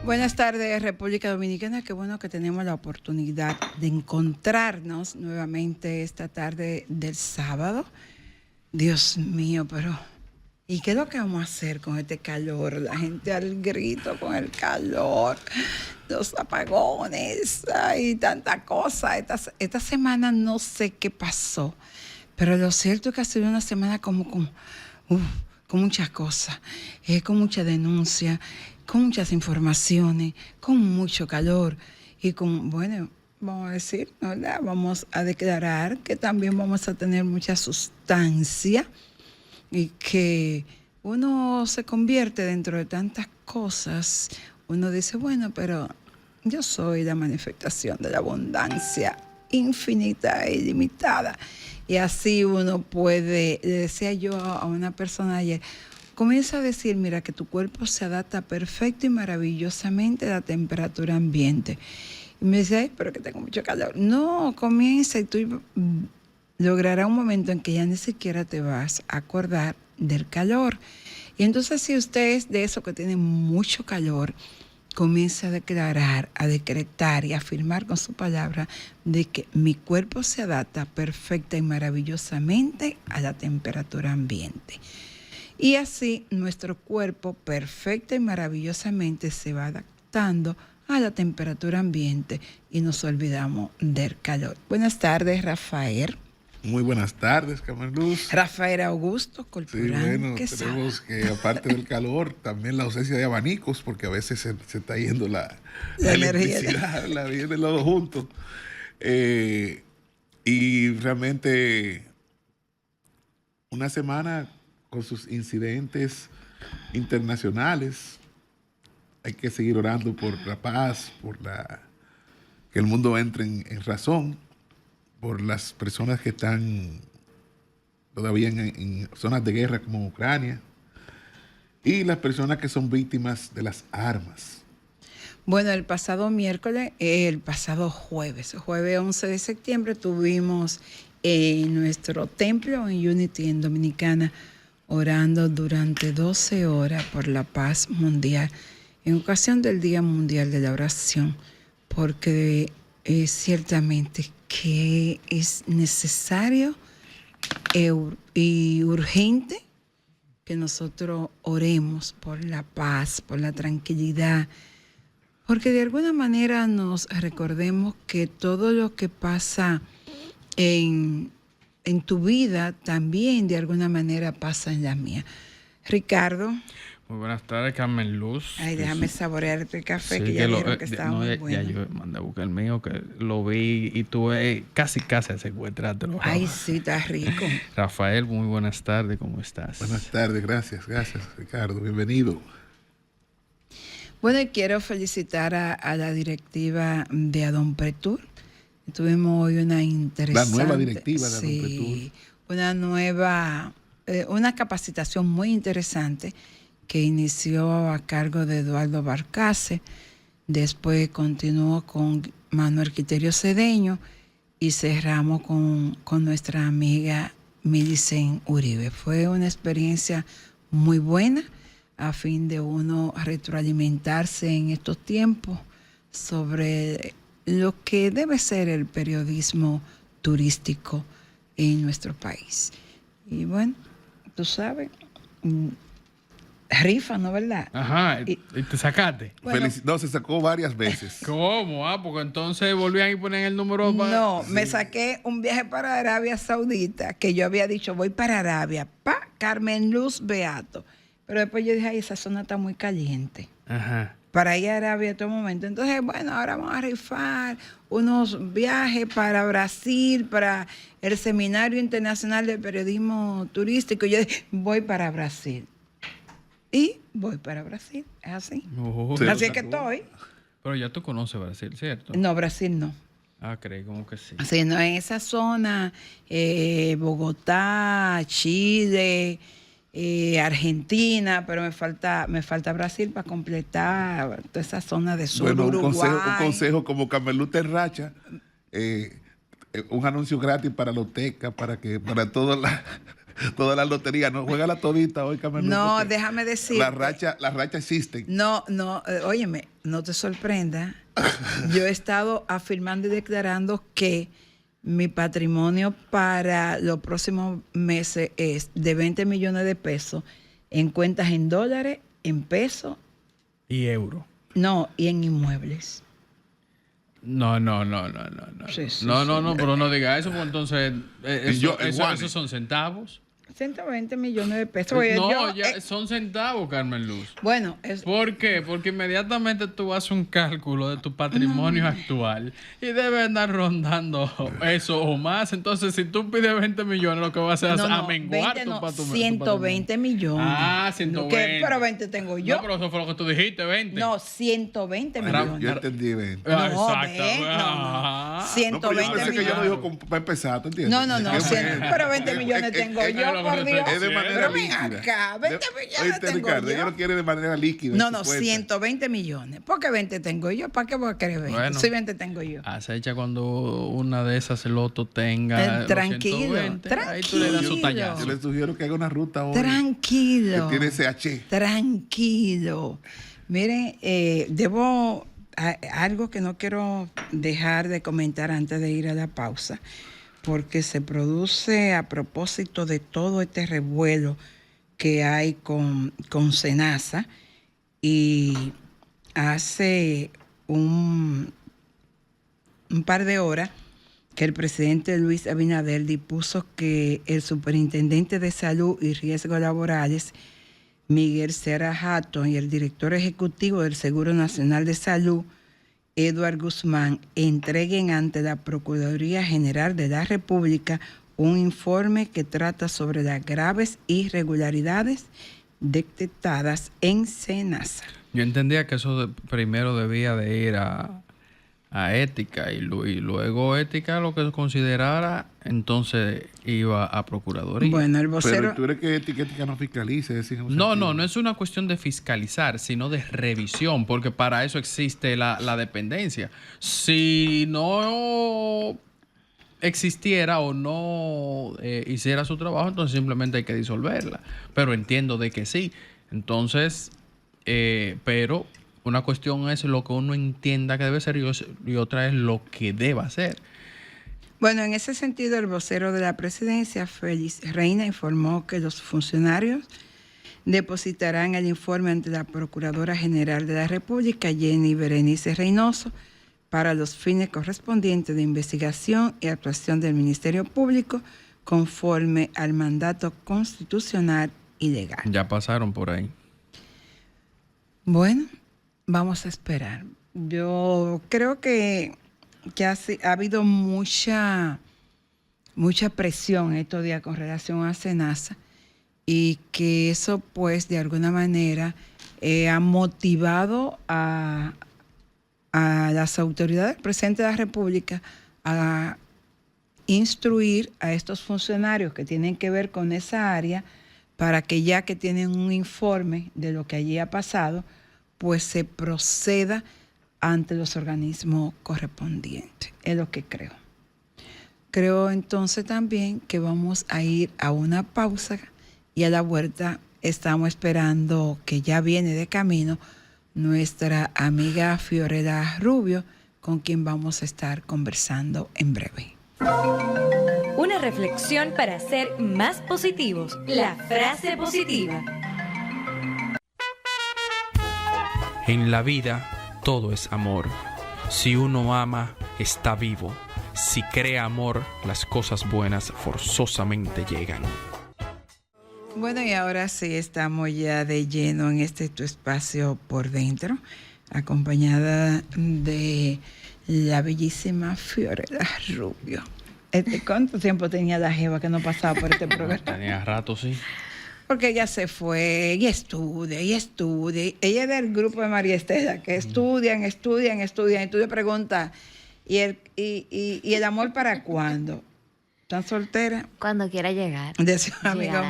Buenas tardes, República Dominicana. Qué bueno que tenemos la oportunidad de encontrarnos nuevamente esta tarde del sábado. Dios mío, pero ¿y qué es lo que vamos a hacer con este calor? La gente al grito con el calor, los apagones, y tanta cosa. Esta semana no sé qué pasó, pero lo cierto es que ha sido una semana como con muchas cosas, con mucha denuncia, con muchas informaciones, con mucho calor y con, bueno, vamos a decir, ¿verdad? Vamos a declarar que también vamos a tener mucha sustancia y que uno se convierte dentro de tantas cosas. Uno dice, bueno, pero yo soy la manifestación de la abundancia infinita e ilimitada. Y así uno puede, le decía yo a una persona ayer, comienza a decir, mira, que tu cuerpo se adapta perfecto y maravillosamente a la temperatura ambiente. Y me dice, ay, pero que tengo mucho calor. No, comienza y tú lograrás un momento en que ya ni siquiera te vas a acordar del calor. Y entonces si usted es de esos que tiene mucho calor, comienza a declarar, a decretar y a afirmar con su palabra de que mi cuerpo se adapta perfecta y maravillosamente a la temperatura ambiente. Y así nuestro cuerpo perfecta y maravillosamente se va adaptando a la temperatura ambiente y nos olvidamos del calor. Buenas tardes, Rafael. Muy buenas tardes, Carmen Luz. Rafael Augusto Corporán. Sí, bueno, tenemos que, aparte del calor, también la ausencia de abanicos, porque a veces se está yendo la electricidad, viene los juntos. Y realmente una semana con sus incidentes internacionales. Hay que seguir orando por la paz, que el mundo entre en razón, por las personas que están todavía en zonas de guerra como Ucrania y las personas que son víctimas de las armas. Bueno, el pasado jueves 11 de septiembre, tuvimos en nuestro templo en Unity en Dominicana orando durante 12 horas por la paz mundial en ocasión del Día Mundial de la Oración, porque ciertamente que es necesario y urgente que nosotros oremos por la paz, por la tranquilidad, porque de alguna manera nos recordemos que todo lo que pasa en tu vida también de alguna manera pasa en la mía. Ricardo. Muy buenas tardes, Carmen Luz. Ay, déjame saborear este café, sí, que ya vieron que estaba muy bueno. Ya yo mandé a buscar el mío, que lo vi y tuve casi a secuestrártelo. Ay, sí, está rico. Rafael, muy buenas tardes, ¿cómo estás? Buenas tardes, gracias, Ricardo, bienvenido. Bueno, y quiero felicitar a la directiva de Adonpretur. Tuvimos hoy una interesante... La nueva directiva de Adonpretur. Una capacitación muy interesante que inició a cargo de Eduardo Barcase, después continuó con Manuel Quiterio Cedeño y cerramos con nuestra amiga Milicen Uribe. Fue una experiencia muy buena a fin de uno retroalimentarse en estos tiempos sobre lo que debe ser el periodismo turístico en nuestro país. Y bueno, tú sabes... rifa, ¿no? ¿Verdad? Ajá, ¿y te sacaste? Bueno, no, se sacó varias veces. ¿Cómo? Porque entonces volvían y ponían el número para... No, sí. Me saqué un viaje para Arabia Saudita, que yo había dicho, voy para Arabia, Carmen Luz Beato. Pero después yo dije, ay, esa zona está muy caliente. Ajá. Para ir a Arabia en todo momento. Entonces, bueno, ahora vamos a rifar unos viajes para Brasil, para el Seminario Internacional de Periodismo Turístico. Y yo dije, voy para Brasil. Y voy para Brasil, es así. Así es que estoy. Pero ya tú conoces Brasil, ¿cierto? No, Brasil no. Ah, creí como que sí. Sí, no, en esa zona, Bogotá, Chile, Argentina, pero me falta Brasil para completar toda esa zona de sur, bueno, Uruguay. Un consejo como Carmen Luz Terracha, un anuncio gratis para Loteca, para todas Toda la lotería, no juega la todita hoy, Carmen Luz, No, porque déjame decir. las rachas existen. No, óyeme, no te sorprenda. Yo he estado afirmando y declarando que mi patrimonio para los próximos meses es de 20 millones de pesos en cuentas en dólares, en pesos, Y euro. no, y en inmuebles. No. Sí, sí, No, pero no diga eso, porque entonces Juanes. esos son centavos. 120 millones de pesos. Oye, No, yo, ya son centavos, Carmen Luz. bueno, ¿Por qué? Porque inmediatamente tú haces un cálculo de tu patrimonio actual y debe andar rondando eso o más. Entonces, si tú pides 20 millones, lo que vas a hacer es amenguar 20 tu no, patrimonio. 120 millones. Ah, 120. ¿Qué? Pero 20 tengo yo. No, pero eso fue lo que tú dijiste, 20. No, 120 millones. Yo entendí 20. Ah, No, exacto. ven, no. Ah. No, pero yo 120 pensé que yo lo millones. dijo para empezar, ¿tú entiendes? No, Es que- pero 20 millones tengo es- yo, por Dios. Es de manera Pero ven líquida. acá, 20 millones Oíste, tengo Ricardo, yo. ella lo quiere de manera líquida. No, en su cuenta. 120 millones. ¿Por qué 20 tengo yo? ¿Para qué voy a querer 20? Bueno. Si 20 tengo yo. Acecha cuando una de esas loto tenga. los Tranquilo, 120, ahí tú le das su tranquilo. tallazo. Yo le sugiero que haga una ruta hoy. Tranquilo. Que tiene SH. Tranquilo. Miren, algo que no quiero dejar de comentar antes de ir a la pausa, porque se produce a propósito de todo este revuelo que hay con SENASA, y hace un par de horas que el presidente Luis Abinader dispuso que el superintendente de Salud y Riesgos Laborales, Miguel Serra Hatton, y el director ejecutivo del Seguro Nacional de Salud, Eduard Guzmán, entreguen ante la Procuraduría General de la República un informe que trata sobre las graves irregularidades detectadas en SENASA. Yo entendía que eso primero debía de ir a ética y luego ética lo que considerara, entonces iba a procuraduría. Bueno, el Pero vocero... tú eres que ética no fiscalice. No es una cuestión de fiscalizar, sino de revisión, porque para eso existe la dependencia. Si no existiera o no hiciera su trabajo, entonces simplemente hay que disolverla. Pero entiendo de que sí. Entonces, pero una cuestión es lo que uno entienda que debe ser y otra es lo que deba hacer. Bueno, en ese sentido, el vocero de la presidencia, Félix Reina, informó que los funcionarios depositarán el informe ante la Procuradora General de la República, Jenny Berenice Reynoso, para los fines correspondientes de investigación y actuación del Ministerio Público conforme al mandato constitucional y legal. Ya pasaron por ahí. Bueno, vamos a esperar. Yo creo que ha habido mucha presión estos días con relación a SENASA, y que eso pues de alguna manera ha motivado a las autoridades del presidente de la República a instruir a estos funcionarios que tienen que ver con esa área, para que ya que tienen un informe de lo que allí ha pasado, pues se proceda ante los organismos correspondientes. Es lo que creo. Creo entonces también que vamos a ir a una pausa, y a la vuelta estamos esperando, que ya viene de camino, nuestra amiga Fiorella Rubio, con quien vamos a estar conversando en breve. Una reflexión para ser más positivos. La frase positiva. En la vida todo es amor. Si uno ama, está vivo. Si crea amor, las cosas buenas forzosamente llegan. Bueno, y ahora sí estamos ya de lleno en tu espacio por dentro, acompañada de la bellísima Fiorella Rubio. ¿Cuánto tiempo tenía la jeva que no pasaba por este programa? Tenía rato, sí. Porque ella se fue y estudia. Ella es del grupo de María Estela, que estudian, y tú le preguntas, ¿y el amor para cuándo? ¿Están solteras? Cuando quiera llegar. Decía un amigo Llegará.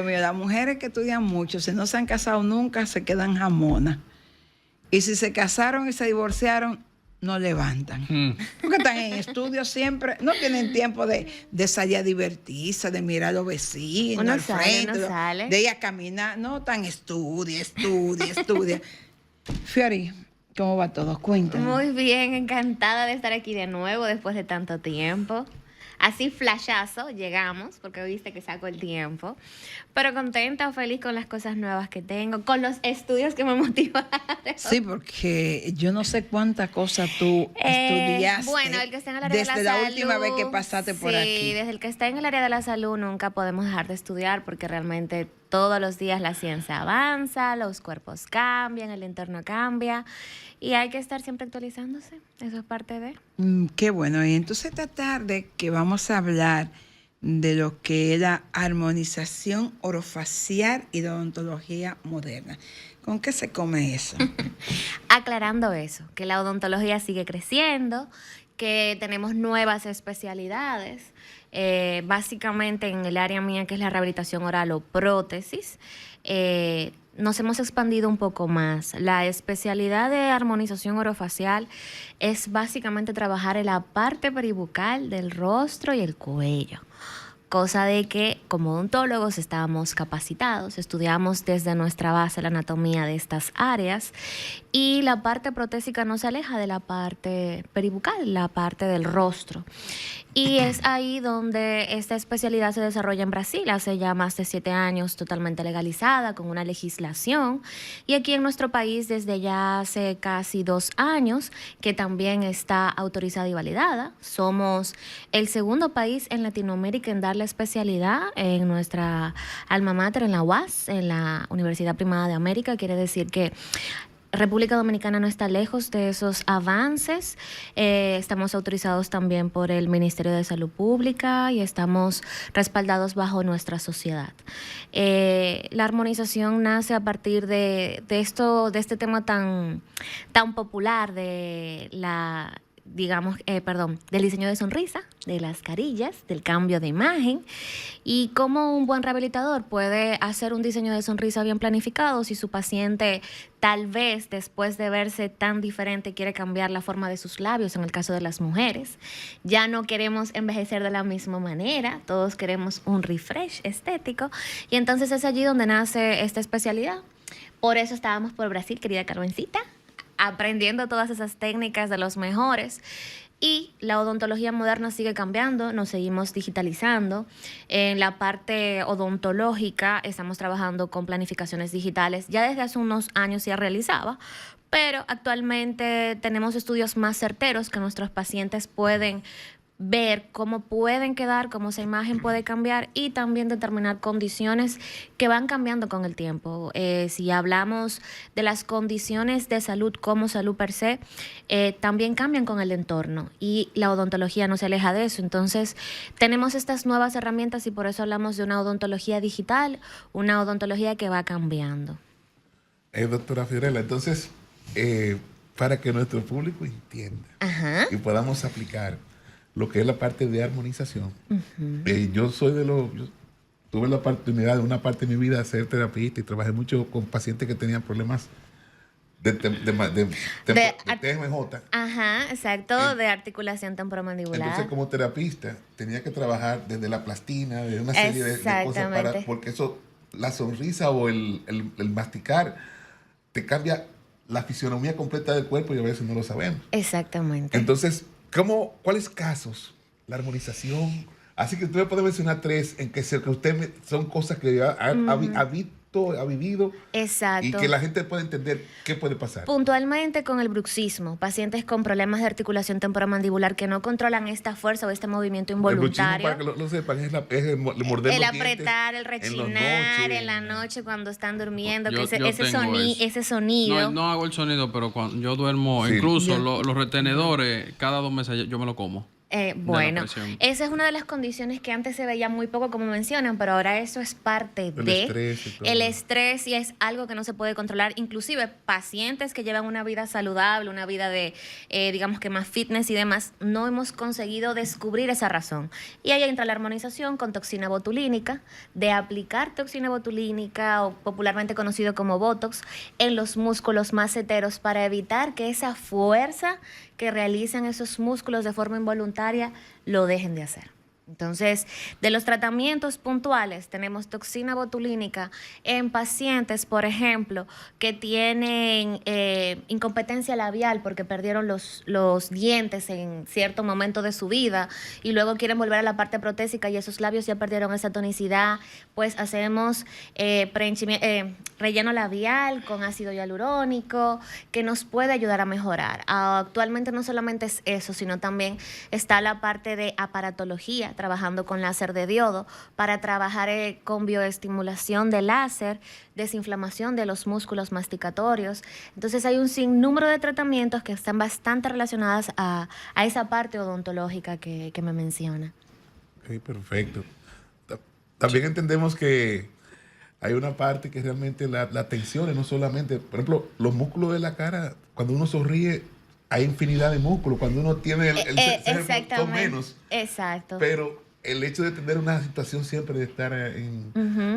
mío, las mujeres que estudian mucho, si no se han casado nunca, se quedan jamonas. Y si se casaron y se divorciaron, no levantan. Mm. Porque están en estudios siempre, no tienen tiempo de salir a divertirse, de mirar a los vecinos, Uno al sale, frente, uno sale. de ir a caminar. No, tan estudia. Fiori, ¿cómo va todo? Cuéntame. Muy bien, encantada de estar aquí de nuevo después de tanto tiempo. Así flashazo llegamos, porque viste que saco el tiempo. Pero contenta, feliz con las cosas nuevas que tengo, con los estudios que me motivaron. Sí, porque yo no sé cuántas cosas tú estudiaste. Bueno, el que está en el área desde de la la salud. última vez que pasaste por Sí, aquí. desde el que está en el área de la salud nunca podemos dejar de estudiar porque realmente todos los días la ciencia avanza, los cuerpos cambian, el entorno cambia y hay que estar siempre actualizándose. Eso es parte de... Qué bueno. Y entonces esta tarde que vamos a hablar de lo que es la armonización orofacial y la odontología moderna. ¿Con qué se come eso? Aclarando eso, que la odontología sigue creciendo, que tenemos nuevas especialidades, básicamente en el área mía que es la rehabilitación oral o prótesis, nos hemos expandido un poco más. La especialidad de armonización orofacial es básicamente trabajar en la parte peribucal del rostro y el cuello. Cosa de que como odontólogos estábamos capacitados, estudiamos desde nuestra base la anatomía de estas áreas y la parte protésica no se aleja de la parte peribucal, la parte del rostro. Y es ahí donde esta especialidad se desarrolla en Brasil, hace ya más de 7 años totalmente legalizada, con una legislación. Y aquí en nuestro país desde ya hace casi 2 años, que también está autorizada y validada. Somos el segundo país en Latinoamérica en dar la especialidad en nuestra alma mater, en la UAS, en la Universidad Primada de América. Quiere decir que República Dominicana no está lejos de esos avances. Estamos autorizados también por el Ministerio de Salud Pública y estamos respaldados bajo nuestra sociedad. La armonización nace a partir de este tema tan popular de del diseño de sonrisa, de las carillas, del cambio de imagen y cómo un buen rehabilitador puede hacer un diseño de sonrisa bien planificado si su paciente tal vez después de verse tan diferente quiere cambiar la forma de sus labios, en el caso de las mujeres. Ya no queremos envejecer de la misma manera, todos queremos un refresh estético y entonces es allí donde nace esta especialidad. Por eso estábamos por Brasil, querida Carmencita, aprendiendo todas esas técnicas de los mejores. Y la odontología moderna sigue cambiando, nos seguimos digitalizando. En la parte odontológica estamos trabajando con planificaciones digitales. Ya desde hace unos años se realizaba, pero actualmente tenemos estudios más certeros que nuestros pacientes pueden ver cómo pueden quedar, cómo esa imagen puede cambiar y también determinar condiciones que van cambiando con el tiempo. Si hablamos de las condiciones de salud como salud per se, también cambian con el entorno y la odontología no se aleja de eso. Entonces tenemos estas nuevas herramientas y por eso hablamos de una odontología digital, una odontología que va cambiando. Doctora Fiorella, entonces, para que nuestro público entienda y podamos aplicar lo que es la parte de armonización. Yo tuve la oportunidad de una parte de mi vida de ser terapista y trabajé mucho con pacientes que tenían problemas de TMJ. Ajá, exacto, de articulación temporomandibular. Entonces, como terapista, tenía que trabajar desde la plastina, de una serie de cosas porque eso, la sonrisa o el masticar, te cambia la fisionomía completa del cuerpo y a veces no lo sabemos. Exactamente. Entonces, ¿cuáles casos? La armonización. Así que usted me puede mencionar 3 en que usted son cosas que ha vivido. Exacto. Y que la gente puede entender qué puede pasar. Puntualmente con el bruxismo, pacientes con problemas de articulación temporomandibular que no controlan esta fuerza o este movimiento involuntario. El bruxismo, para que lo sepan, es el morder el los apretar, dientes, el rechinar en la noche cuando están durmiendo, que ese eso. sonido. No hago el sonido, pero cuando yo duermo, Sí. incluso los retenedores, cada 2 meses yo me lo como. Bueno, presión. esa es una de las condiciones que antes se veía muy poco, como mencionan, pero ahora eso es parte El de estrés y todo. el estrés y es algo que no se puede controlar. Inclusive pacientes que llevan una vida saludable, una vida de, digamos que más fitness y demás, no hemos conseguido descubrir esa razón. Y ahí entra la armonización con toxina botulínica, de aplicar toxina botulínica, o popularmente conocido como Botox, en los músculos maceteros para evitar que esa fuerza que realizan esos músculos de forma involuntaria lo dejen de hacer. Entonces, de los tratamientos puntuales, tenemos toxina botulínica en pacientes, por ejemplo, que tienen incompetencia labial porque perdieron los dientes en cierto momento de su vida y luego quieren volver a la parte protésica y esos labios ya perdieron esa tonicidad, pues hacemos relleno labial con ácido hialurónico que nos puede ayudar a mejorar. Actualmente no solamente es eso, sino también está la parte de aparatología, trabajando con láser de diodo para trabajar con bioestimulación de láser, desinflamación de los músculos masticatorios. Entonces hay un sinnúmero de tratamientos que están bastante relacionados a esa parte odontológica que me menciona. Ok, perfecto. También entendemos que hay una parte que realmente la tensión, no solamente, por ejemplo, los músculos de la cara, cuando uno sonríe, hay infinidad de músculos. Cuando uno tiene son menos. Exacto. Pero el hecho de tener una situación siempre de estar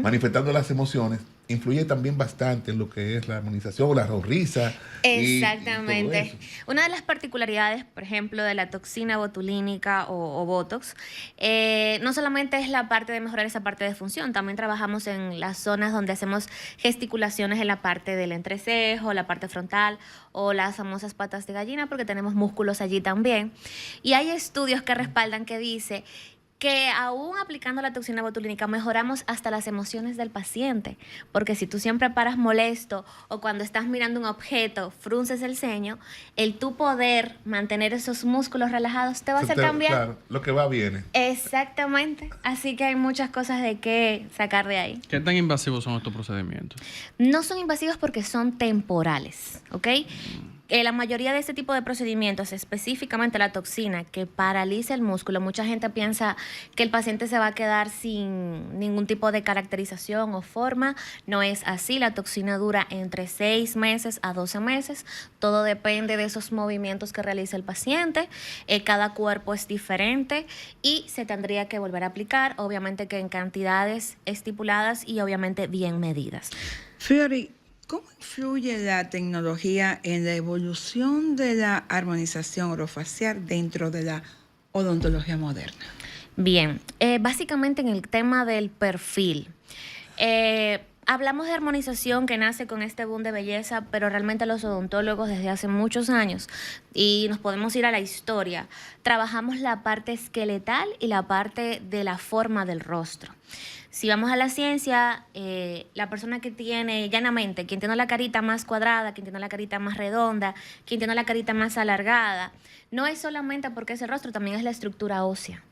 manifestando las emociones influye también bastante en lo que es la armonización o la sonrisa. Exactamente. Y todo eso. Una de las particularidades, por ejemplo, de la toxina botulínica o Botox, no solamente es la parte de mejorar esa parte de función, también trabajamos en las zonas donde hacemos gesticulaciones en la parte del entrecejo, la parte frontal o las famosas patas de gallina, porque tenemos músculos allí también. Y hay estudios que respaldan que dice que aún aplicando la toxina botulínica mejoramos hasta las emociones del paciente, porque si tú siempre paras molesto o cuando estás mirando un objeto frunces el ceño, el tu poder mantener esos músculos relajados te va a hacer cambiar. Claro, lo que va viene. Exactamente, así que hay muchas cosas de qué sacar de ahí. ¿Qué tan invasivos son estos procedimientos? No son invasivos porque son temporales, ¿ok? La mayoría de este tipo de procedimientos, específicamente la toxina que paraliza el músculo, mucha gente piensa que el paciente se va a quedar sin ningún tipo de caracterización o forma. No es así, la toxina dura entre 6 meses a 12 meses. Todo depende de esos movimientos que realiza el paciente. Cada cuerpo es diferente y se tendría que volver a aplicar, obviamente que en cantidades estipuladas y obviamente bien medidas. Fiori, ¿cómo influye la tecnología en la evolución de la armonización orofacial dentro de la odontología moderna? Bien, básicamente en el tema del perfil. Hablamos de armonización que nace con este boom de belleza, pero realmente los odontólogos desde hace muchos años, y nos podemos ir a la historia, trabajamos la parte esqueletal y la parte de la forma del rostro. Si vamos a la ciencia, la persona que tiene, llanamente, quien tiene la carita más cuadrada, quien tiene la carita más redonda, quien tiene la carita más alargada, no es solamente porque es el rostro, también es la estructura ósea.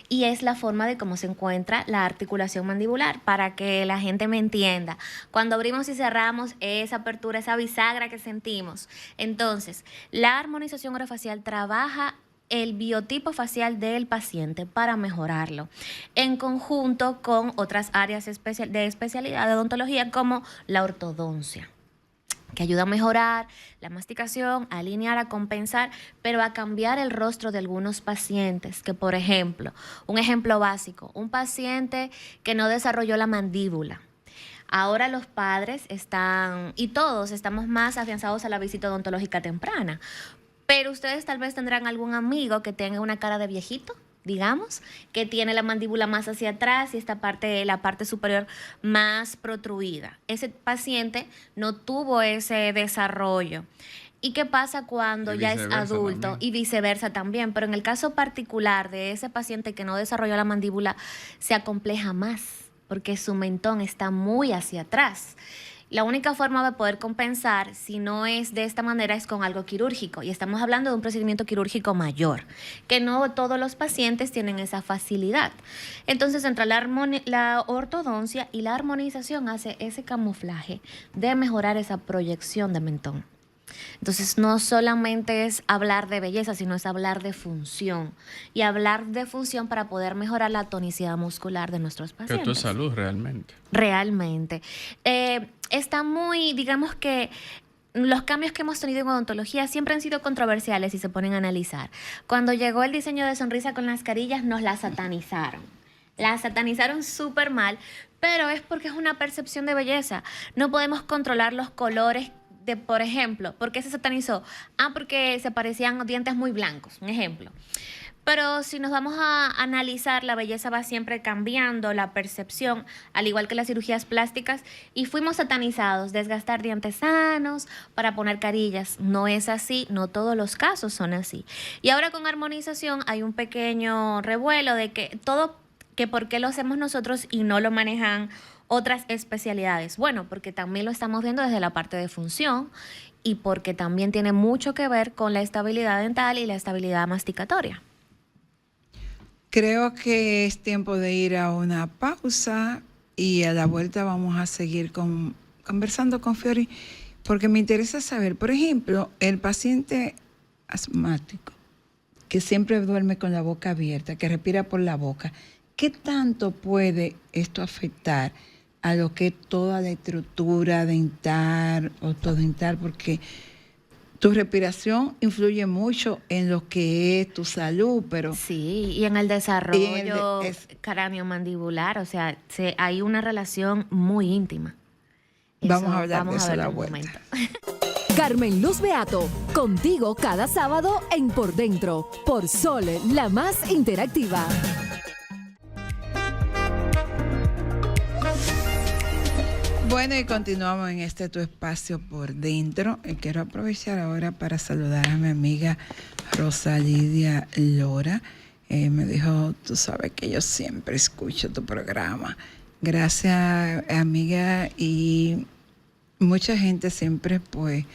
Y es la forma de cómo se encuentra la articulación mandibular, para que la gente me entienda. Cuando abrimos y cerramos esa apertura, esa bisagra que sentimos. Entonces, la armonización orofacial trabaja el biotipo facial del paciente para mejorarlo, en conjunto con otras áreas de especialidad de odontología como la ortodoncia, que ayuda a mejorar la masticación, a alinear, a compensar, pero a cambiar el rostro de algunos pacientes, que por ejemplo, un ejemplo básico, un paciente que no desarrolló la mandíbula. Ahora los padres están, y todos estamos más afianzados a la visita odontológica temprana, pero ustedes tal vez tendrán algún amigo que tenga una cara de viejito, digamos, que tiene la mandíbula más hacia atrás y esta parte, la parte superior más protruida. Ese paciente no tuvo ese desarrollo. ¿Y qué pasa cuando ya es adulto? También. Y viceversa también. Pero en el caso particular de ese paciente que no desarrolló la mandíbula, se acompleja más porque su mentón está muy hacia atrás. La única forma de poder compensar, si no es de esta manera, es con algo quirúrgico. Y estamos hablando de un procedimiento quirúrgico mayor, que no todos los pacientes tienen esa facilidad. Entonces, entre la ortodoncia y la armonización hace ese camuflaje de mejorar esa proyección de mentón. Entonces, no solamente es hablar de belleza, sino es hablar de función. Y hablar de función para poder mejorar la tonicidad muscular de nuestros Que pacientes. esto es salud realmente. Realmente. Está muy, digamos que los cambios que hemos tenido en odontología siempre han sido controversiales si se ponen a analizar. Cuando llegó el diseño de sonrisa con las carillas, nos la satanizaron. La satanizaron súper mal, pero es porque es una percepción de belleza. No podemos controlar los colores de, por ejemplo, ¿por qué se satanizó? Porque se parecían dientes muy blancos, un ejemplo. Pero si nos vamos a analizar, la belleza va siempre cambiando, la percepción, al igual que las cirugías plásticas, y fuimos satanizados, desgastar dientes sanos para poner carillas. No es así, no todos los casos son así. Y ahora con armonización hay un pequeño revuelo de que todo, que por qué lo hacemos nosotros y no lo manejan otras especialidades. Bueno, porque también lo estamos viendo desde la parte de función y porque también tiene mucho que ver con la estabilidad dental y la estabilidad masticatoria. Creo que es tiempo de ir a una pausa y a la vuelta vamos a seguir conversando con Fiori, porque me interesa saber, por ejemplo, el paciente asmático que siempre duerme con la boca abierta, que respira por la boca, ¿qué tanto puede esto afectar a lo que es toda la estructura dental, ortodental? Porque tu respiración influye mucho en lo que es tu salud, pero... Sí, y en el desarrollo craneomandibular, o sea, hay una relación muy íntima. Vamos a hablar de eso a verlo la un vuelta. momento. Carmen Luz Beato, contigo cada sábado en Por Dentro, por Sol, la más interactiva. Bueno, y continuamos en este tu espacio Por Dentro. Quiero aprovechar ahora para saludar a mi amiga Rosa Lidia Lora. Me dijo, tú sabes que yo siempre escucho tu programa. Gracias, amiga. Y mucha gente siempre, pues,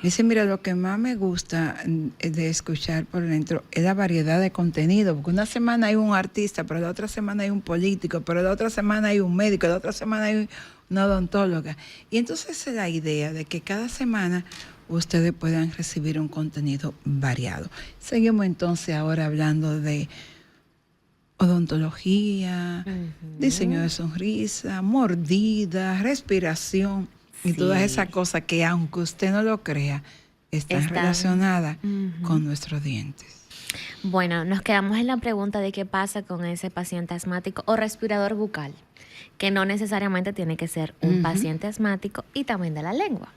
dice, mira, lo que más me gusta de escuchar Por Dentro es la variedad de contenido, porque una semana hay un artista, pero la otra semana hay un político, pero la otra semana hay un médico, la otra semana hay una odontóloga. Y entonces es la idea de que cada semana ustedes puedan recibir un contenido variado. Seguimos entonces ahora hablando de odontología, diseño de sonrisa, mordida, respiración y todas esas cosas que, aunque usted no lo crea, están relacionadas con nuestros dientes. Bueno, nos quedamos en la pregunta de qué pasa con ese paciente asmático o respirador bucal, que no necesariamente tiene que ser un paciente asmático, y también de la lengua.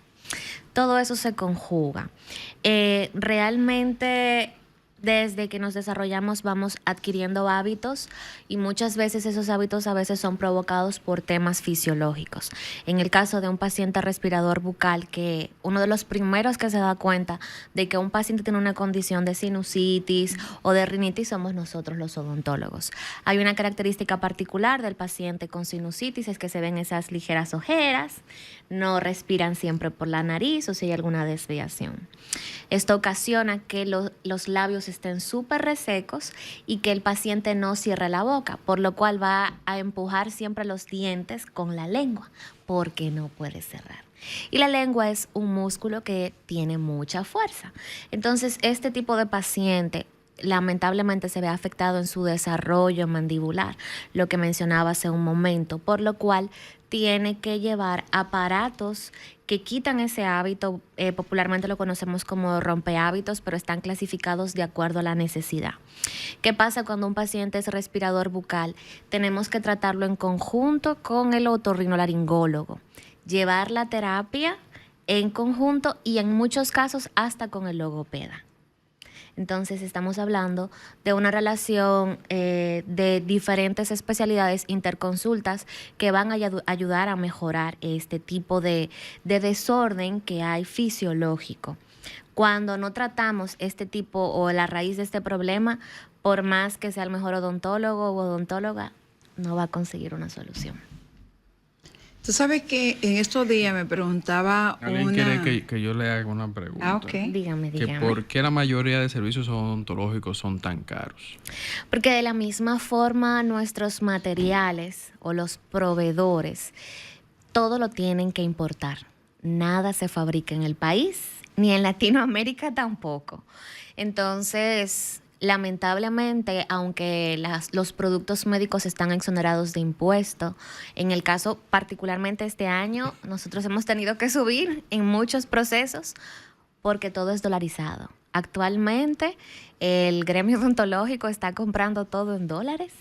Todo eso se conjuga. Realmente, desde que nos desarrollamos vamos adquiriendo hábitos, y muchas veces esos hábitos a veces son provocados por temas fisiológicos. En el caso de un paciente respirador bucal, que uno de los primeros que se da cuenta de que un paciente tiene una condición de sinusitis o de rinitis somos nosotros los odontólogos. Hay una característica particular del paciente con sinusitis, es que se ven esas ligeras ojeras, no respiran siempre por la nariz o si hay alguna desviación. Esto ocasiona que los labios estén súper resecos y que el paciente no cierre la boca, por lo cual va a empujar siempre los dientes con la lengua, porque no puede cerrar. Y la lengua es un músculo que tiene mucha fuerza. Entonces, este tipo de paciente lamentablemente se ve afectado en su desarrollo mandibular, lo que mencionaba hace un momento, por lo cual tiene que llevar aparatos que quitan ese hábito. Popularmente lo conocemos como rompehábitos, pero están clasificados de acuerdo a la necesidad. ¿Qué pasa cuando un paciente es respirador bucal? Tenemos que tratarlo en conjunto con el otorrinolaringólogo, llevar la terapia en conjunto y en muchos casos hasta con el logopeda. Entonces estamos hablando de una relación de diferentes especialidades interconsultas que van a ayudar a mejorar este tipo de desorden que hay fisiológico. Cuando no tratamos este tipo o la raíz de este problema, por más que sea el mejor odontólogo o odontóloga, no va a conseguir una solución. Tú sabes que en estos días me preguntaba ¿Alguien quiere que yo le haga una pregunta? Ah, ok. Dígame. Que ¿por qué la mayoría de servicios odontológicos son tan caros? Porque de la misma forma nuestros materiales o los proveedores, todo lo tienen que importar. nada se fabrica en el país, ni en Latinoamérica tampoco. Entonces, lamentablemente, aunque los productos médicos están exonerados de impuesto, en el caso particularmente este año, nosotros hemos tenido que subir en muchos procesos porque todo es dolarizado. Actualmente, el gremio odontológico está comprando todo en dólares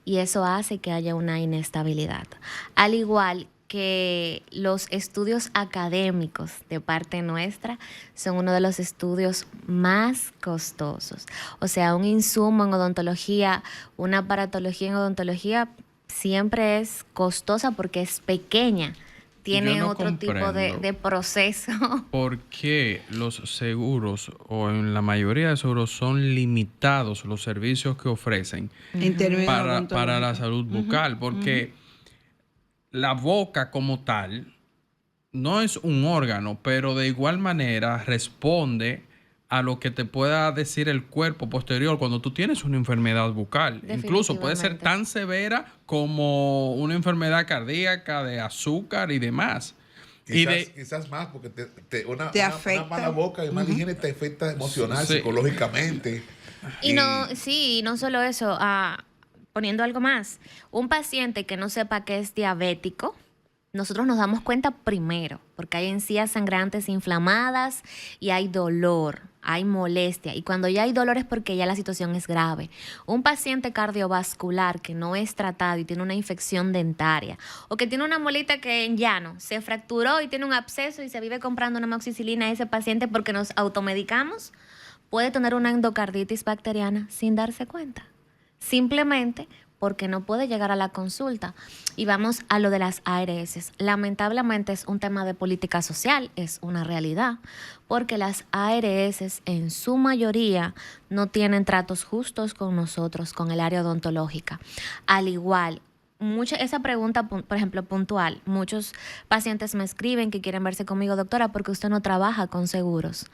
y eso hace que haya una inestabilidad. Al igual que los estudios académicos de parte nuestra son uno de los estudios más costosos. O sea, un insumo en odontología, una aparatología en odontología siempre es costosa porque es pequeña. Tiene otro tipo de proceso. ¿Por qué los seguros, o en la mayoría de seguros, son limitados los servicios que ofrecen En términos para la salud bucal? Porque la boca como tal no es un órgano, pero de igual manera responde a lo que te pueda decir el cuerpo posterior cuando tú tienes una enfermedad bucal. Incluso puede ser tan severa como una enfermedad cardíaca, de azúcar y demás. Quizás más, porque una mala boca y mala higiene te afecta emocional, psicológicamente. Y no solo eso, poniendo algo más, un paciente que no sepa que es diabético, nosotros nos damos cuenta primero, porque hay encías sangrantes inflamadas y hay dolor, hay molestia. Y cuando ya hay dolor es porque ya la situación es grave. Un paciente cardiovascular que no es tratado y tiene una infección dentaria, o que tiene una molita que en llano se fracturó y tiene un absceso y se vive comprando una amoxicilina a ese paciente porque nos automedicamos, puede tener una endocarditis bacteriana sin darse cuenta. Simplemente porque no puede llegar a la consulta. Y vamos a lo de las ARS. Lamentablemente es un tema de política social, es una realidad, porque las ARS en su mayoría no tienen tratos justos con nosotros, con el área odontológica. Al igual, esa pregunta, por ejemplo, puntual, muchos pacientes me escriben que quieren verse conmigo, doctora, porque usted no trabaja con seguros.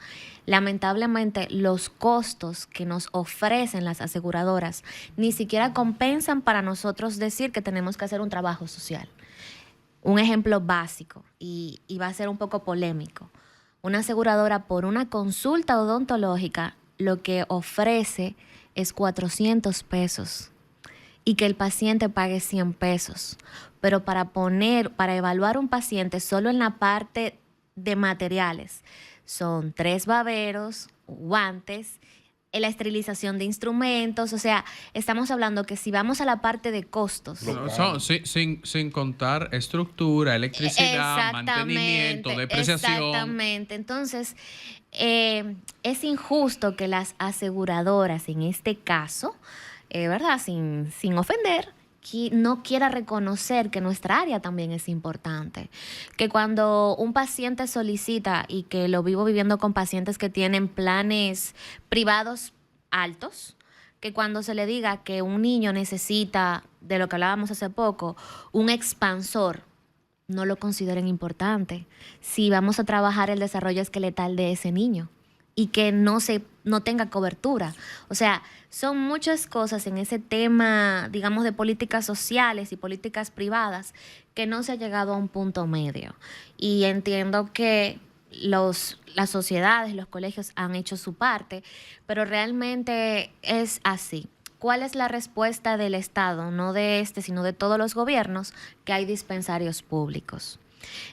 Lamentablemente, los costos que nos ofrecen las aseguradoras ni siquiera compensan para nosotros decir que tenemos que hacer un trabajo social. Un ejemplo básico, y va a ser un poco polémico. Una aseguradora por una consulta odontológica lo que ofrece es 400 pesos. Y que el paciente pague 100 pesos. Pero para evaluar un paciente solo en la parte de materiales, son 3 baberos, guantes, la esterilización de instrumentos. O sea, estamos hablando que si vamos a la parte de costos. Sin contar estructura, electricidad, mantenimiento, depreciación. Exactamente. Entonces, es injusto que las aseguradoras, en este caso, ¿verdad? Sin ofender, que no quiera reconocer que nuestra área también es importante. Que cuando un paciente solicita, y que lo vivo viviendo con pacientes que tienen planes privados altos, que cuando se le diga que un niño necesita, de lo que hablábamos hace poco, un expansor, no lo consideren importante. Si vamos a trabajar el desarrollo esqueletal de ese niño y que no tenga cobertura. O sea, son muchas cosas en ese tema, digamos, de políticas sociales y políticas privadas que no se ha llegado a un punto medio. Y entiendo que las sociedades, los colegios han hecho su parte, pero realmente es así. ¿Cuál es la respuesta del Estado? No de sino de todos los gobiernos, que hay dispensarios públicos.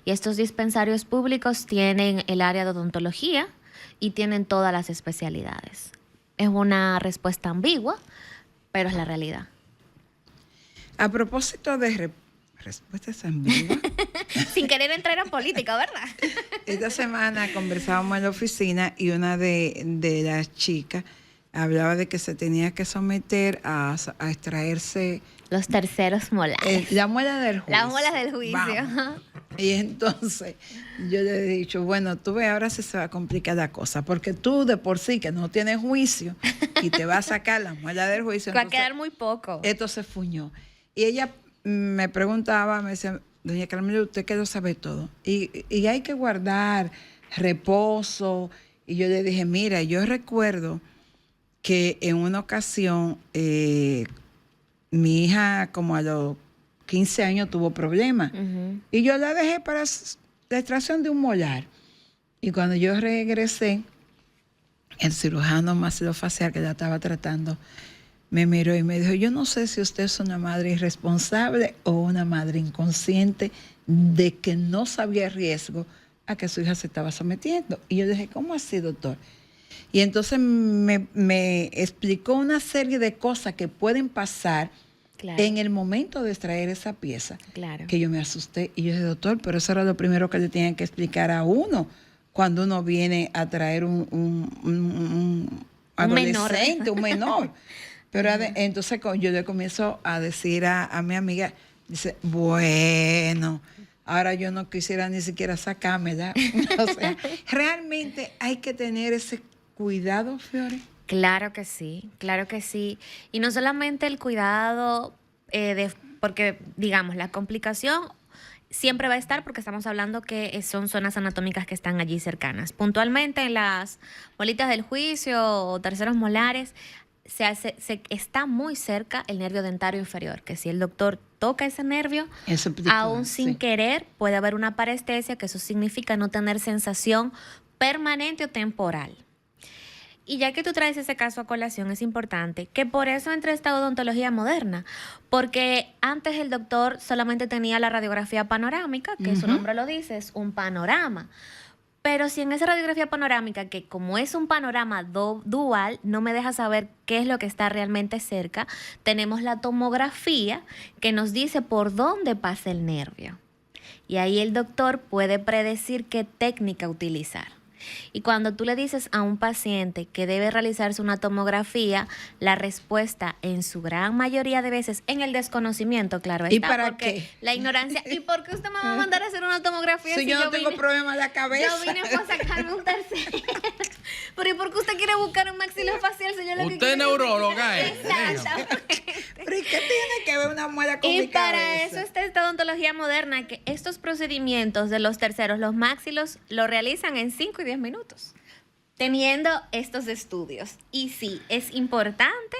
Y estos dispensarios públicos tienen el área de odontología y tienen todas las especialidades. Es una respuesta ambigua, pero es la realidad. A propósito de respuestas ambiguas. Sin querer entrar en política, ¿verdad? Esta semana conversábamos en la oficina y una de las chicas hablaba de que se tenía que someter a extraerse los terceros molares. La muela del juicio. La muela del juicio. Vamos. Y entonces yo le he dicho, bueno, tú ves, ahora sí se va a complicar la cosa, porque tú de por sí que no tienes juicio y te va a sacar la muela del juicio. Va a quedar muy poco. Esto se fuñó. Y ella me preguntaba, me decía, doña Carmela, usted que lo sabe todo. Y hay que guardar reposo. Y yo le dije, mira, yo recuerdo que en una ocasión mi hija como a los 15 años tuvo problemas. Y yo la dejé para la extracción de un molar. Y cuando yo regresé, el cirujano maxilofacial que la estaba tratando me miró y me dijo, yo no sé si usted es una madre irresponsable o una madre inconsciente de que no sabía el riesgo a que su hija se estaba sometiendo. Y yo dije, ¿cómo así, doctor? Y entonces me explicó una serie de cosas que pueden pasar en el momento de extraer esa pieza, que yo me asusté. Y yo dije, doctor, pero eso era lo primero que le tenían que explicar a uno cuando uno viene a traer un adolescente, un menor. Pero entonces yo le comienzo a decir a mi amiga, dice, bueno, ahora yo no quisiera ni siquiera sacármela. O sea, realmente hay que tener ese cuidado, Fiore. Claro que sí, claro que sí. Y no solamente el cuidado, porque digamos, la complicación siempre va a estar porque estamos hablando que son zonas anatómicas que están allí cercanas. Puntualmente en las bolitas del juicio o terceros molares, está muy cerca el nervio dentario inferior, que si el doctor toca ese nervio, aún sin querer, puede haber una parestesia, que eso significa no tener sensación permanente o temporal. Y ya que tú traes ese caso a colación, es importante que por eso entra esta odontología moderna, porque antes el doctor solamente tenía la radiografía panorámica, que su nombre lo dice, es un panorama. Pero si en esa radiografía panorámica, que como es un panorama dual, no me deja saber qué es lo que está realmente cerca, tenemos la tomografía que nos dice por dónde pasa el nervio. Y ahí el doctor puede predecir qué técnica utilizar. Y cuando tú le dices a un paciente que debe realizarse una tomografía, la respuesta en su gran mayoría de veces en el desconocimiento, claro está. ¿Y para porque qué? La ignorancia. ¿Y por qué usted me va a mandar a hacer una tomografía si yo no tengo problema de la cabeza? Yo vine para sacarme un tercero. Pero ¿y por qué usted quiere buscar un maxilofacial si yo lo que Usted quiero es neuróloga, Exactamente. ¿Pero y qué tiene que ver una muela con Y mi para cabeza? eso está esta odontología moderna, que estos procedimientos de los terceros, los maxilos, lo realizan en 5 y 10 minutos, teniendo estos estudios. Y sí, es importante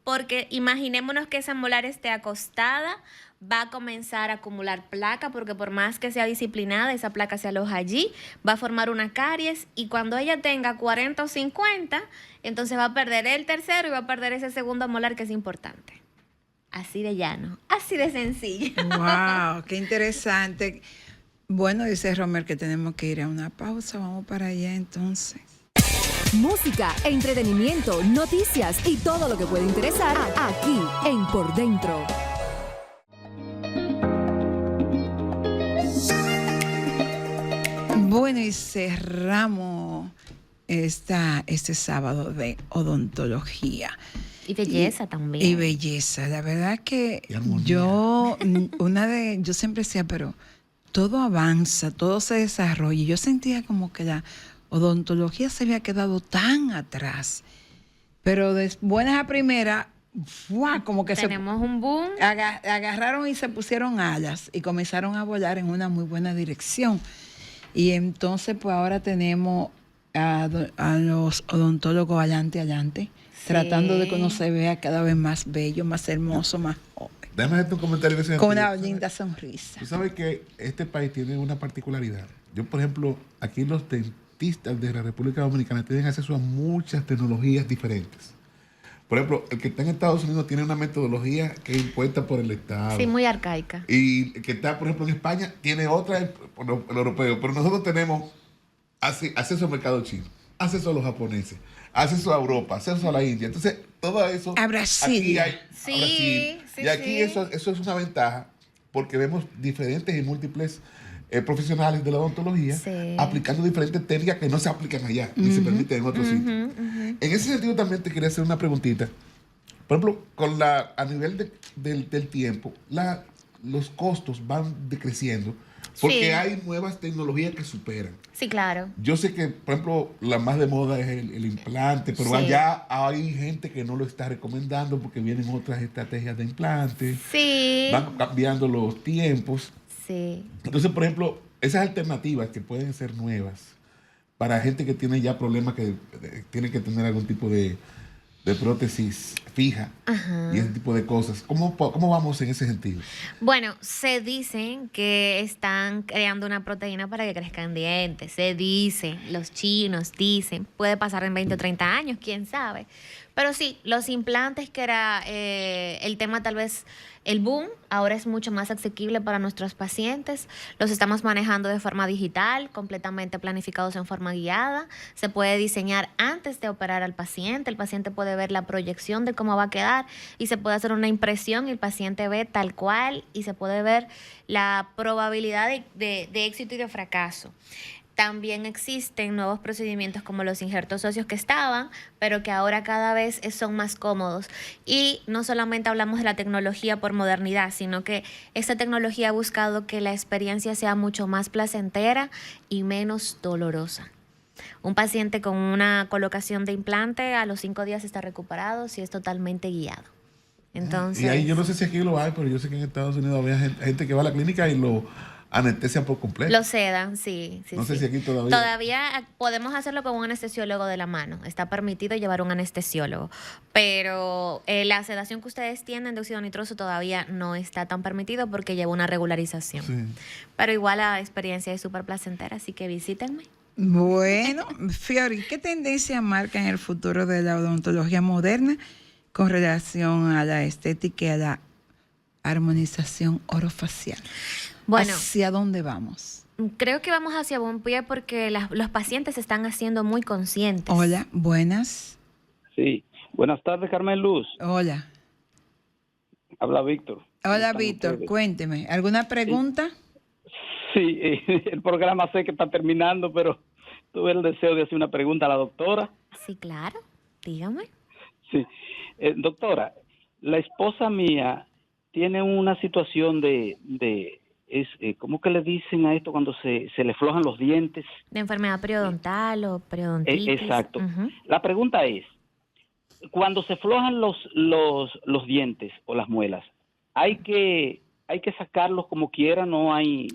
porque imaginémonos que esa molar esté acostada, va a comenzar a acumular placa, porque por más que sea disciplinada, esa placa se aloja allí, va a formar una caries, y cuando ella tenga 40 o 50, entonces va a perder el tercero y va a perder ese segundo molar, que es importante. Así de llano, así de sencillo. ¡Wow! ¡Qué interesante! Bueno, dice Romer que tenemos que ir a una pausa. Vamos para allá entonces. Música, entretenimiento, noticias y todo lo que puede interesar aquí en Por Dentro. Bueno, y cerramos este sábado de odontología. Y belleza también. Y belleza. La verdad que yo siempre decía, pero todo avanza, todo se desarrolla. Yo sentía como que la odontología se había quedado tan atrás. Pero de buenas a primeras, como que tenemos un boom. Agarraron y se pusieron alas y comenzaron a volar en una muy buena dirección. Y entonces, pues ahora tenemos a los odontólogos adelante, tratando de que uno se vea cada vez más bello, más hermoso, más joven. Déjame hacerte un comentario. Con una linda sonrisa. Tú sabes que este país tiene una particularidad. Yo, por ejemplo, aquí los dentistas de la República Dominicana tienen acceso a muchas tecnologías diferentes. Por ejemplo, el que está en Estados Unidos tiene una metodología que es impuesta por el Estado. Sí, muy arcaica. Y el que está, por ejemplo, en España tiene otra, por el europeo. Pero nosotros tenemos acceso al mercado chino, acceso a los japoneses, acceso a Europa, acceso a la India. Entonces, todo eso... A Brasil. Y aquí eso es una ventaja, porque vemos diferentes y múltiples profesionales de la odontología aplicando diferentes técnicas que no se aplican allá, ni se permiten en otros sitios. En ese sentido también te quería hacer una preguntita. Por ejemplo, a nivel del tiempo, los costos van decreciendo porque hay nuevas tecnologías que superan. Sí, claro. Yo sé que, por ejemplo, la más de moda es el implante, pero allá hay gente que no lo está recomendando porque vienen otras estrategias de implante. Sí. Van cambiando los tiempos. Sí. Entonces, por ejemplo, esas alternativas que pueden ser nuevas para gente que tiene ya problemas, que tiene que tener algún tipo de de prótesis fija y ese tipo de cosas. ¿Cómo vamos en ese sentido? Bueno, se dicen que están creando una proteína para que crezcan dientes. Se dice, los chinos dicen, puede pasar en 20 o 30 años, quién sabe. Pero sí, los implantes, que era el tema tal vez el boom, ahora es mucho más asequible para nuestros pacientes. Los estamos manejando de forma digital, completamente planificados en forma guiada. Se puede diseñar antes de operar al paciente. El paciente puede ver la proyección de cómo va a quedar y se puede hacer una impresión y el paciente ve tal cual y se puede ver la probabilidad de éxito y de fracaso. También existen nuevos procedimientos como los injertos óseos que estaban, pero que ahora cada vez son más cómodos. Y no solamente hablamos de la tecnología por modernidad, sino que esta tecnología ha buscado que la experiencia sea mucho más placentera y menos dolorosa. Un paciente con una colocación de implante a los 5 días está recuperado si es totalmente guiado. Entonces, y ahí yo no sé si aquí lo hay, pero yo sé que en Estados Unidos había gente que va a la clínica y lo anestesian por completo. lo sedan, sí. No sé si aquí todavía. Todavía podemos hacerlo con un anestesiólogo de la mano. Está permitido llevar un anestesiólogo. Pero la sedación que ustedes tienen de óxido nitroso todavía no está tan permitido porque lleva una regularización. Sí. Pero igual la experiencia es súper placentera, así que visítenme. Bueno, Fiori, ¿qué tendencia marca en el futuro de la odontología moderna con relación a la estética y a la armonización orofacial? Bueno, ¿hacia dónde vamos? creo que vamos hacia buen pie porque los pacientes se están haciendo muy conscientes. Hola, buenas. Sí, buenas tardes, Carmen Luz. Hola. Habla Víctor. Hola, ¿Cómo están Víctor, ustedes? cuénteme. ¿Alguna pregunta? Sí, el programa sé que está terminando, pero tuve el deseo de hacer una pregunta a la doctora. Sí, claro. Dígame. Sí, doctora, la esposa mía tiene una situación ¿cómo que le dicen a esto cuando se le flojan los dientes? De enfermedad periodontal o periodontitis. Exacto. Ujú. La pregunta es, cuando se flojan los dientes o las muelas, hay que sacarlos como quiera, no hay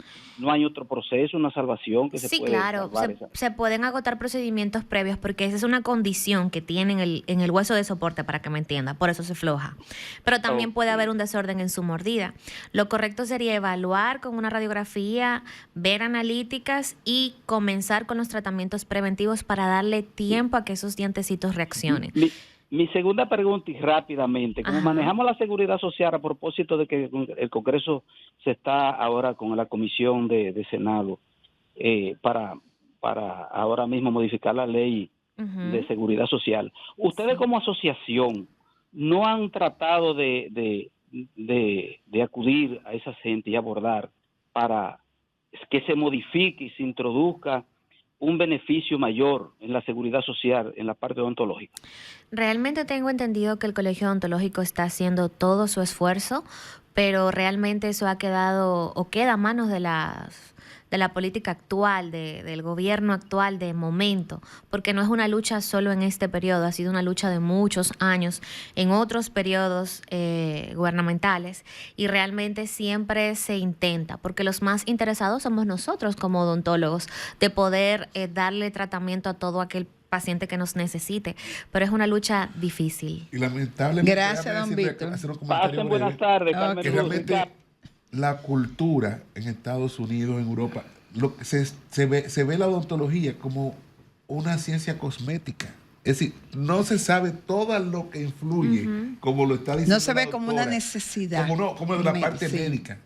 otro proceso, una salvación que se Sí, puede claro, salvar se pueden agotar procedimientos previos porque esa es una condición que tiene en el hueso de soporte, para que me entienda, por eso se floja. Pero también puede haber un desorden en su mordida. Lo correcto sería evaluar con una radiografía, ver analíticas y comenzar con los tratamientos preventivos para darle tiempo a que esos dientecitos reaccionen. Mi segunda pregunta, y rápidamente, como manejamos la seguridad social a propósito de que el Congreso se está ahora con la comisión de Senado para ahora mismo modificar la ley de seguridad social, ustedes como asociación no han tratado de acudir a esa gente y abordar para que se modifique y se introduzca un beneficio mayor en la seguridad social, en la parte odontológica? Realmente tengo entendido que el Colegio Odontológico está haciendo todo su esfuerzo, pero realmente eso ha quedado o queda a manos de la política actual, del gobierno actual de momento, porque no es una lucha solo en este periodo, ha sido una lucha de muchos años en otros periodos gubernamentales y realmente siempre se intenta, porque los más interesados somos nosotros como odontólogos, de poder darle tratamiento a todo aquel paciente que nos necesite, pero es una lucha difícil. Y lamentablemente, Gracias, don Víctor. hacer un comentario Pasen breve, buenas tardes, Carmen que Luz, realmente Ricardo. la cultura en Estados Unidos, en Europa, se ve la odontología como una ciencia cosmética. Es decir, no se sabe todo lo que influye, como lo está diciendo No se ve la como doctora, una necesidad. como de la parte Sí. médica.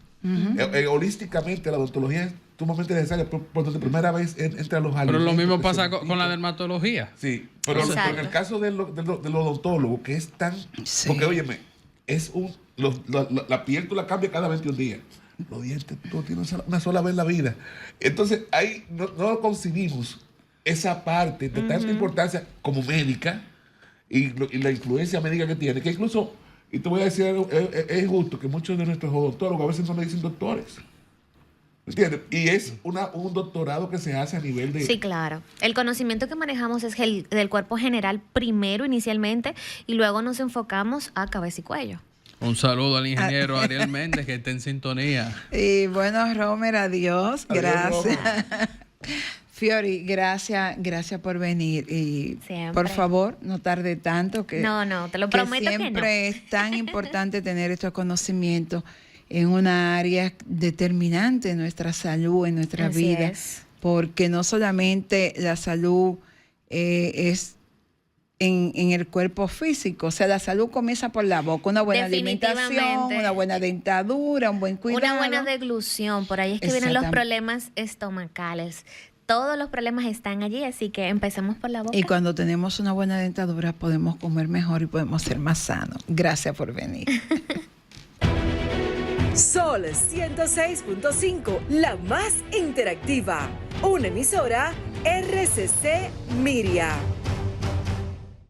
Holísticamente, la odontología es sumamente necesaria. Por primera vez entra los alimentos. Pero lo mismo que pasa se con la dermatología. Sí, pero Exacto. en el caso del odontólogo, que es tan... Sí. Porque, óyeme, es la piel tú la cambias cada 21 días. Los dientes tú tienes una sola vez en la vida. Entonces, ahí no concibimos esa parte de tanta importancia como médica y la influencia médica que tiene, que incluso, y te voy a decir algo, es justo que muchos de nuestros odontólogos a veces no le dicen doctores. ¿Entiendes? Y es un doctorado que se hace a nivel de... Sí, claro. El conocimiento que manejamos es el del cuerpo general primero inicialmente y luego nos enfocamos a cabeza y cuello. Un saludo al ingeniero Ariel Méndez, que está en sintonía. Y bueno, Romer, adiós. Adiós, Gracias. Fiori, gracias por venir. Y Siempre. por favor, no tarde tanto. Que, No, te lo prometo que no. Siempre es tan importante tener estos conocimientos en una área determinante en nuestra salud, en nuestra Así vida. es. Porque no solamente la salud es en el cuerpo físico, o sea, la salud comienza por la boca, una buena alimentación, Definitivamente. una buena dentadura, un buen cuidado. Una buena deglución, por ahí es que vienen los Exactamente. problemas estomacales. Todos los problemas están allí, así que empecemos por la boca. Y cuando tenemos una buena dentadura podemos comer mejor y podemos ser más sanos. Gracias por venir. Sol 106.5, la más interactiva. Una emisora RCC Miria.